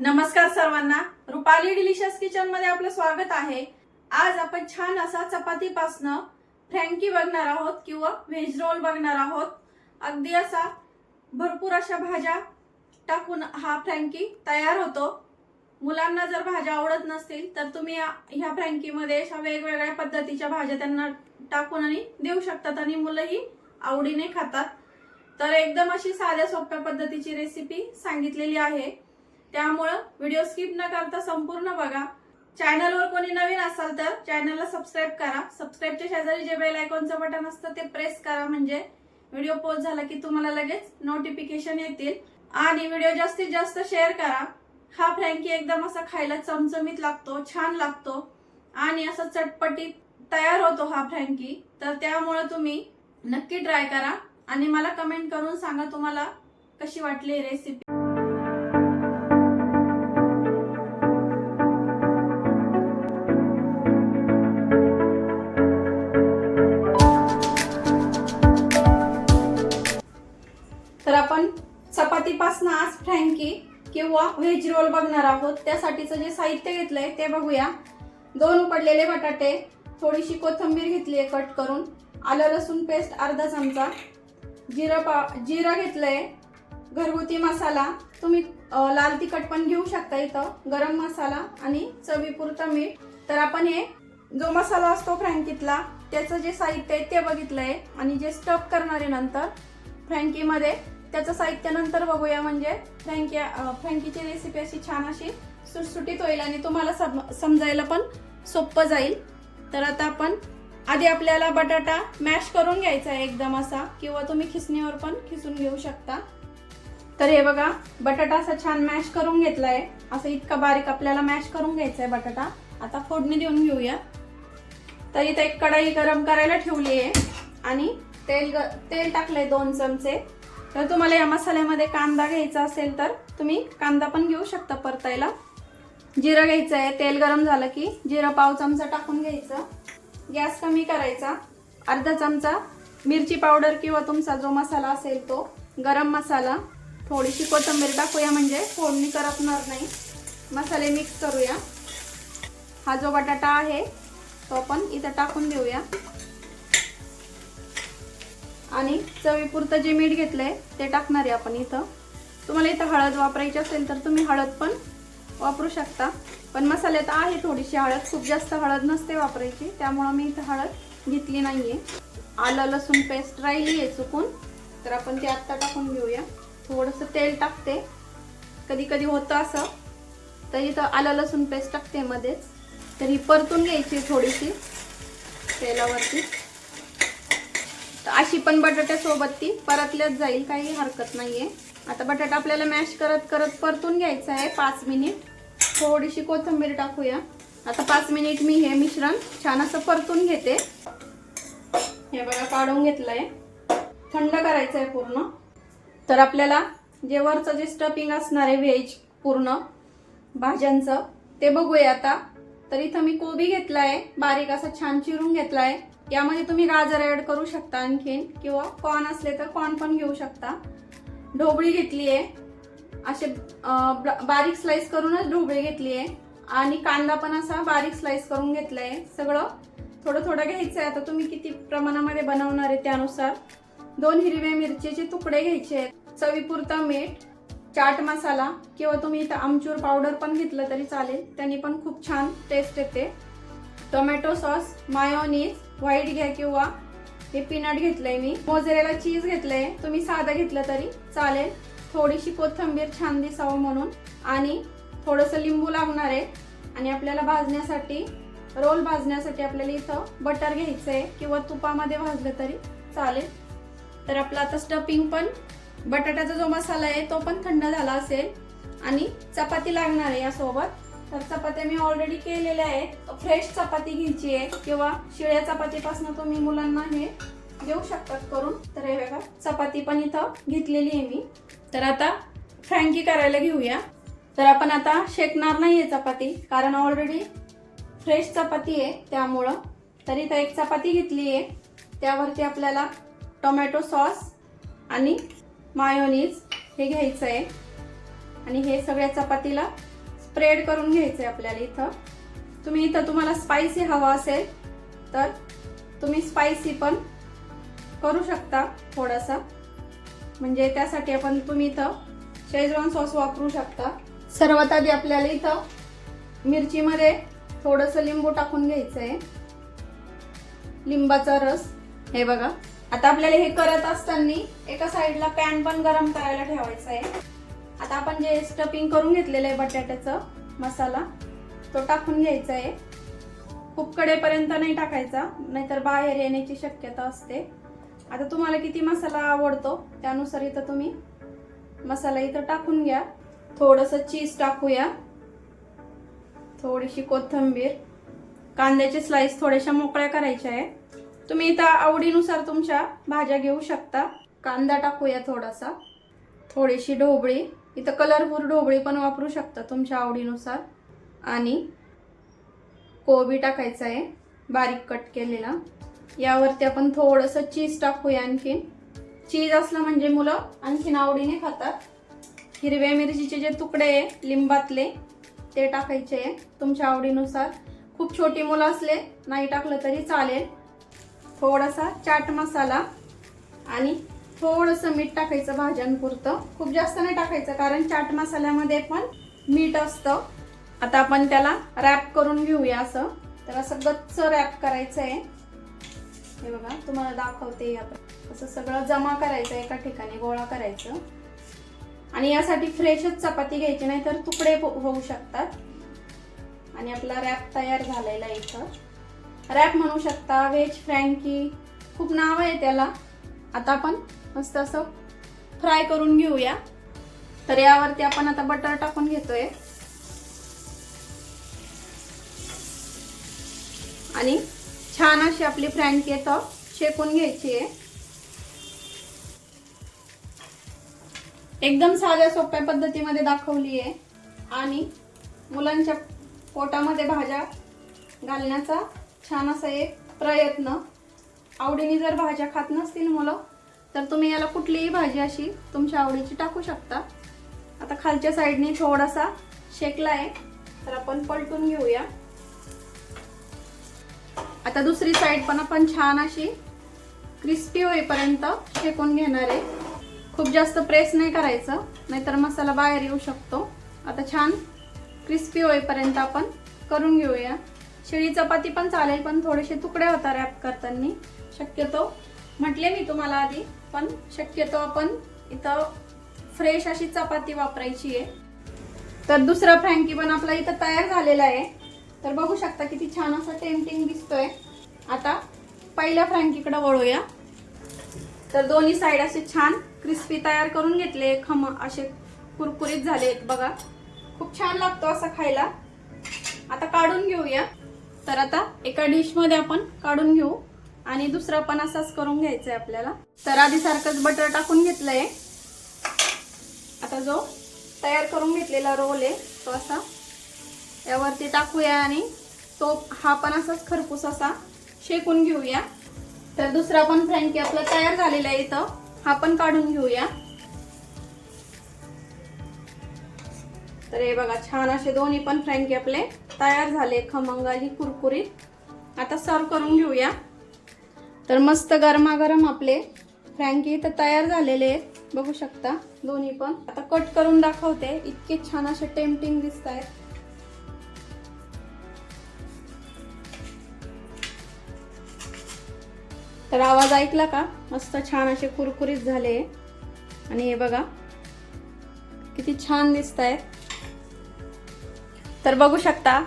नमस्कार सर्वांना, Rupali delicious kitchen मध्ये आपलं स्वागत आहे। आज आपण छान असा चपातीपासून फ्रँकी बघणार आहोत किंवा व्हेज रोल बघणार आहोत। अगदी असा भरपूर अशा भाज्या टाकून हा फ्रँकी तयार होतो। मुलांना जर भाज्या आवडत नसतील तर तुम्ही ह्या फ्रँकी मध्ये अशा वेगवेगळ्या पद्धतीच्या भाज्या त्यांना टाकून आणि देऊ शकतात आणि मुलंही आवडीने खातात। तर एकदम अशी साध्या सोप्या पद्धतीची रेसिपी सांगितलेली आहे, त्यामुळे व्हिडिओ स्किप न करता संपूर्ण बघा। चॅनलवर कोणी नवीन असाल तर चॅनलला सबस्क्राइब करा। सबस्क्राइबच्या शेजारी जे बेल आयकॉनचं बटन असतं ते प्रेस करा, म्हणजे व्हिडिओ पोस्ट झाला की तुम्हाला लगेच नोटिफिकेशन येतील। आणि व्हिडिओ जास्तीत जास्त शेअर करा। हा फ्रँकी एकदम असा खायला चमचमीत लागतो, छान लागतो आणि असा चटपटीत तयार होतो हा फ्रँकी। तर त्यामुळे तुम्ही नक्की ट्राय करा आणि मला कमेंट करून सांगा तुम्हाला कशी वाटली ही रेसिपी। तर आपण चपातीपासून आज फ्रँकी किंवा व्हेज रोल बघणार आहोत। त्यासाठीचं जे साहित्य घेतलंय ते बघूया। 2 उकडलेले बटाटे, थोडीशी कोथिंबीर घेतलीये कट करून, आलं लसूण पेस्ट अर्धा चमचा, जिरं घेतलंय, घरगुती मसाला, तुम्ही लाल तिखट पण घेऊ शकता इथं, गरम मसाला आणि चवीपुरतं मीठ। तर आपण हे जो मसाला असतो फ्रँकीतला त्याचं जे साहित्य आहे ते बघितलंय आणि जे स्टफ करणार आहे नंतर फ्रँकी मध्ये त्याचं साहित्य नंतर बघूया, म्हणजे फ्रँकीची रेसिपी अशी छान अशी सुटसुटीत होईल आणि तुम्हाला समजायला पण सोपं जाईल। तर आता आपण आधी आपल्याला बटाटा मॅश करून घ्यायचा आहे एकदम असा, किंवा तुम्ही खिसणीवर पण खिसून घेऊ शकता। तर हे बघा, बटाटा असा छान मॅश करून घेतलाय, असं इतका बारीक आपल्याला मॅश करून घ्यायचा आहे बटाटा। आता फोडणी देऊन घेऊया। तर इथे एक कढई गरम करायला ठेवली आहे आणि तेल टाकलंय 2 चमचे। तर तुम्हाला या मसाल्यामध्ये कांदा घ्यायचा असेल तर तुम्ही कांदा पण घेऊ शकता परतायला। जिरं घ्यायचं आहे, तेल गरम झालं की जिरं पाव चमचा टाकून घ्यायचं, गॅस कमी करायचा। अर्धा चमचा मिरची पावडर किंवा तुमचा जो मसाला असेल तो, गरम मसाला, थोडीशी कोथिंबीर टाकूया म्हणजे फोडणी करपणार नाही। मसाले मिक्स करूया। हा जो बटाटा आहे तो आपण इथं टाकून देऊया आणि चवीपुरतं जे मीठ घेतलंय ते टाकणार आहे आपण इथं। तुम्हाला इथं हळद वापरायची असेल तर तुम्ही हळद पण वापरू शकता, पण मसाल्यात आहे थोडीशी हळद, खूप जास्त हळद नसते वापरायची, त्यामुळे मी इथं हळद घेतली नाहीये। आलं लसूण पेस्ट राहिली आहे चुकून, तर आपण ती आत्ता टाकून घेऊया। थोडंसं तेल टाकते, कधी कधी होतं असं, तर इथं आलं लसूण पेस्ट टाकते मध्येच। तर ही परतून घ्यायची थोडीशी तेलावरती, तर अशी पण बटाट्यासोबत ती परतल्याच जाईल, काही हरकत नाहीये। आता बटाटा आपल्याला मॅश करत करत परतून घ्यायचा आहे 5 मिनिट। थोडीशी कोथिंबीर टाकूया। आता 5 मिनिट मी हे मिश्रण छान असं परतून घेते। हे बघा, काढून घेतलंय, थंड करायचं आहे पूर्ण। तर आपल्याला जे वरचं जे स्टफिंग असणार आहे व्हेज पूर्ण भाज्यांचं ते बघूया आता। तर इथं मी कोबी घेतलाय, बारीक असा छान चिरून घेतलाय। यामध्ये तुम्ही गाजर ऍड करू शकता आणखीन, किंवा कॉर्न असले तर कॉर्न पण घेऊ शकता। ढोबळी घेतली आहे, असे बारीक स्लाइस करूनच ढोबळी घेतली आहे, आणि कांदा पण असा बारीक स्लाइस करून घेतलाय। सगळं थोडं थोडं घ्यायचं आहे, आता तुम्ही किती प्रमाणामध्ये बनवणार आहे त्यानुसार। 2 हिरव्या मिरचीचे तुकडे घ्यायचे आहेत, चवीपुरतं मीठ, चाट मसाला किंवा तुम्ही इथं आमचूर पावडर पण घेतलं तरी चालेल, त्याने पण खूप छान टेस्ट येते। टोमॅटो सॉस, मायोनीज व्हाईट घ्या किंवा हे पीनट घेतलंय मी, मोझरेला चीज घेतलंय, तुम्ही साधं घेतलं तरी चालेल, थोडीशी कोथिंबीर छान दिसावं म्हणून, आणि थोडंसं लिंबू लागणार आहे। आणि आपल्याला भाजण्यासाठी, रोल भाजण्यासाठी आपल्याला इथं बटर घ्यायचंय किंवा तुपामध्ये भाजलं तरी चालेल। तर आपला आता स्टफिंग पण, बटाट्याचा जो मसाला आहे तो पण थंड झाला असेल, आणि चपाती लागणार आहे यासोबत। तर चपात्या मी ऑलरेडी केलेल्या आहेत, फ्रेश चपाती घ्यायची आहे किंवा शिळ्या चपातीपासून तुम्ही मुलांना हे देऊ शकतात करून। तर हे बघा, चपाती पण इथं घेतलेली आहे मी। तर आता फ्रँकी करायला घेऊया। तर आपण आता शेकणार नाहीये चपाती, कारण ऑलरेडी फ्रेश चपाती आहे त्यामुळं। तर इथं एक चपाती घेतली आहे, त्यावरती आपल्याला टोमॅटो सॉस आणि मायोनीज हे घ्यायचं आहे। आणि हे सगळ्या चपातीला स्प्रेड करून घ्यायचंय आपल्याला इथं. तुम्ही इथं तुम्हाला स्पायसी हवा असेल तर तुम्ही स्पायसी पण करू शकता थोडासा, म्हणजे त्यासाठी तुम्ही इथं शेजवान सॉस वापरू शकता. सर्वात आधी आपल्याला इथं मिरचीमध्ये थोडंसं लिंबू टाकून घ्यायचंय, लिंबाचा रस. हे बघा, आता आपल्याला हे करत असताना एका साईडला पॅन पण गरम करायला ठेवायचा आहे. आता आपण जे स्टफिंग करून घेतलेलं आहे बटाट्याचा मसाला तो टाकून घ्यायचा आहे. खूप कडेपर्यंत नाही टाकायचा, नाहीतर बाहेर येण्याची शक्यता असते. आता तुम्हाला किती मसाला आवडतो त्यानुसार इथं तुम्ही मसाला इथं टाकून घ्या. थोडंसं चीज टाकूया, थोडीशी कोथिंबीर, कांद्याचे स्लाइस थोड्याशा मोकळ्या करायच्या आहे. तुम्ही इथं आवडीनुसार तुमच्या भाज्या घेऊ शकता. कांदा टाकूया थोडासा, थोडीशी ढोबळी, इथं कलरफुल ढोबळी पण वापरू शकता तुमच्या आवडीनुसार, आणि कोबी टाकायचा आहे बारीक कट केलेला. यावरती आपण थोडंसं चीज टाकूया. आणखीन चीज असलं म्हणजे मुलं आणखीन आवडीने खातात. हिरव्या मिरचीचे जे तुकडे आहे लिंबातले ते टाकायचे आहे तुमच्या आवडीनुसार. खूप छोटी मुलं असले नाही टाकलं तरी चालेल. थोडासा चाट मसाला आणि थोडंसं मीठ टाकायचं भाज्यांपुरतं, खूप जास्त नाही टाकायचं कारण चाट मसाल्यामध्ये पण मीठ असतं. आता आपण त्याला रॅप करून घेऊया. असं तर असं गच्च रॅप करायचं आहे. हे बघा तुम्हाला दाखवते. आपण असं सगळं जमा करायचं, एका ठिकाणी गोळा करायचं. आणि यासाठी फ्रेशच चपाती घ्यायची, नाही तर तुकडे होऊ शकतात. आणि आपला रॅप तयार झालेला आहे. इथं रॅप म्हणू शकता, व्हेज फ्रँकी, खूप नाव आहे त्याला. आता आपण मस्त असं फ्राय करून घेऊया. तर यावरती आपण आता बटर टाकून घेतोय आणि छान अशी आपली फ्रँकी इथं शेकून घ्यायची आहे. एकदम साध्या सोप्या पद्धतीमध्ये दाखवली आहे आणि मुलांच्या पोटामध्ये भाज्या घालण्याचा छान असा एक प्रयत्न. आवडीने जर भाज्या खात नसतील मुलं तर तुम्ही याला कुठलीही भाजी अशी तुमच्या आवडीची टाकू शकता. आता खालच्या साईडने थोडासा शेकला आहे तर आपण पलटून घेऊया. आता दुसरी साईड पण आपण छान अशी क्रिस्पी होईपर्यंत शेकून घेणार आहे. खूप जास्त प्रेस नाही करायचं, नाहीतर मसाला बाहेर येऊ शकतो. आता छान क्रिस्पी होईपर्यंत आपण करून घेऊया. शिळी चपाती पण चालेल, पण थोडेसे तुकडे होता रॅप करताना. शक्यतो म्हटले मी तुम्हाला आधी, पण शक्यतो आपण इथं फ्रेश अशी चपाती वापरायची आहे. तर दुसरा फ्रँकी पण आपला इथं तयार झालेला आहे. तर बघू शकता किती छान असं टेम्पटिंग दिसतोय. आता पहिल्या फ्रँकीकडे वळूया. तर दोन्ही साइड असे छान क्रिस्पी तयार करून घेतले, असे कुरकुरीत झालेत बघा. खूप छान लागतो असं खायला. आता काढून घेऊया. तर आता एका डिश मध्ये आपण काढून घेऊ आणि दुसरा पण असाच करून घ्यायचा आहे आपल्याला. तर आधी सारखंच बटर टाकून घेतलंय. आता जो तयार करून घेतलेला रोल आहे तो असा यावरती टाकूया आणि तो हा पण असाच खरपूस असा शेकून घेऊया. तर दुसरा पण फ्रँकी आपला तयार झालेला आहे. इथं हा पण काढून घेऊया. तर हे बघा छान असे दोन्ही पण फ्रँकी आपले तयार झाले, खमंग आणि कुरकुरीत. आता सर्व करून घेऊया. तर मस्त गरमागरम आपले फ्रँकी इथं तयार झालेले आहेत, बघू शकता दोन्ही पण. आता कट करून दाखवते. इतके छान असे टेम्पटिंग दिसत आहेत. तर आवाज ऐकला का? मस्त छान असे कुरकुरीत झाले आणि हे बघा किती छान दिसत आहेत. तर बघू शकता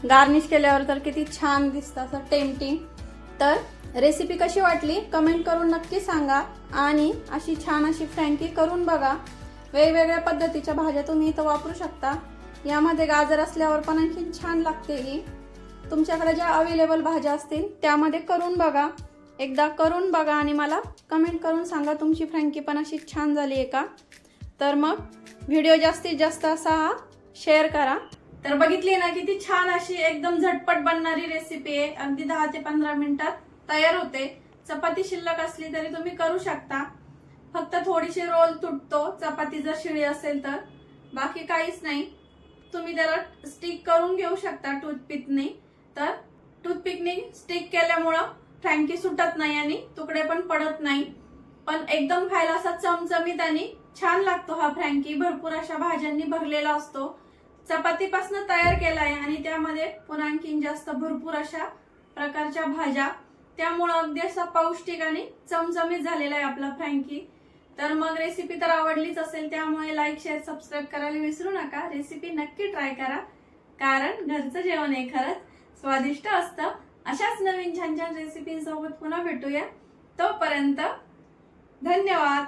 गार्निश केल्यावर तर किती छान दिसतं असं टेम्पटिंग. तर रेसिपी कशी वाटली कमेंट करून नक्की सांगा आणि अशी छान अशी फ्रँकी करून बघा. वेगवेगळ्या पद्धतीच्या भाज्या तुम्ही इथं वापरू शकता. यामध्ये गाजर असल्यावर पण आणखी छान लागते ही. तुमच्याकडे ज्या अवेलेबल भाज्या असतील त्यामध्ये करून बघा. एकदा करून बघा आणि मला कमेंट करून सांगा तुमची फ्रँकी पण अशी छान झाली आहे का. तर मग व्हिडिओ जास्तीत जास्त असा शेअर करा. तर बघितली ना किती छान अशी एकदम झटपट बनणारी रेसिपी आहे. अगदी 10 ते 15 मिनिटात तयार होते. चपाती शिल्लक असली तरी तुम्ही करू शकता. फक्त थोडीशी रोल तुटतो चपाती जर शिळी असेल तर, बाकी काहीच नाही. तुम्ही त्याला स्टिक करून घेऊ शकता टूथपिकने. तर टूथपिकने स्टिक केल्यामुळं फ्रँकी सुटत नाही आणि तुकडे पण पडत नाही. पण एकदम खायला असा चमचमीत आणि छान लागतो हा फ्रँकी. भरपूर अशा भाज्यांनी भरलेला असतो. चपातीपासून तयार केलाय आणि त्यामध्ये पुन्हा आणखीन जास्त भरपूर अशा प्रकारच्या भाज्या, त्यामुळं अगदी असा पौष्टिक आणि चमचमीत झालेला आहे आपला फ्रँकी. तर मग रेसिपी तर आवडलीच असेल, त्यामुळे लाईक शेअर सबस्क्राईब करायला विसरू नका. रेसिपी नक्की ट्राय करा, कारण घरचं जेवण हे खरंच स्वादिष्ट असतं. अशाच नवीन छान छान रेसिपींसोबत पुन्हा भेटूया. तोपर्यंत धन्यवाद.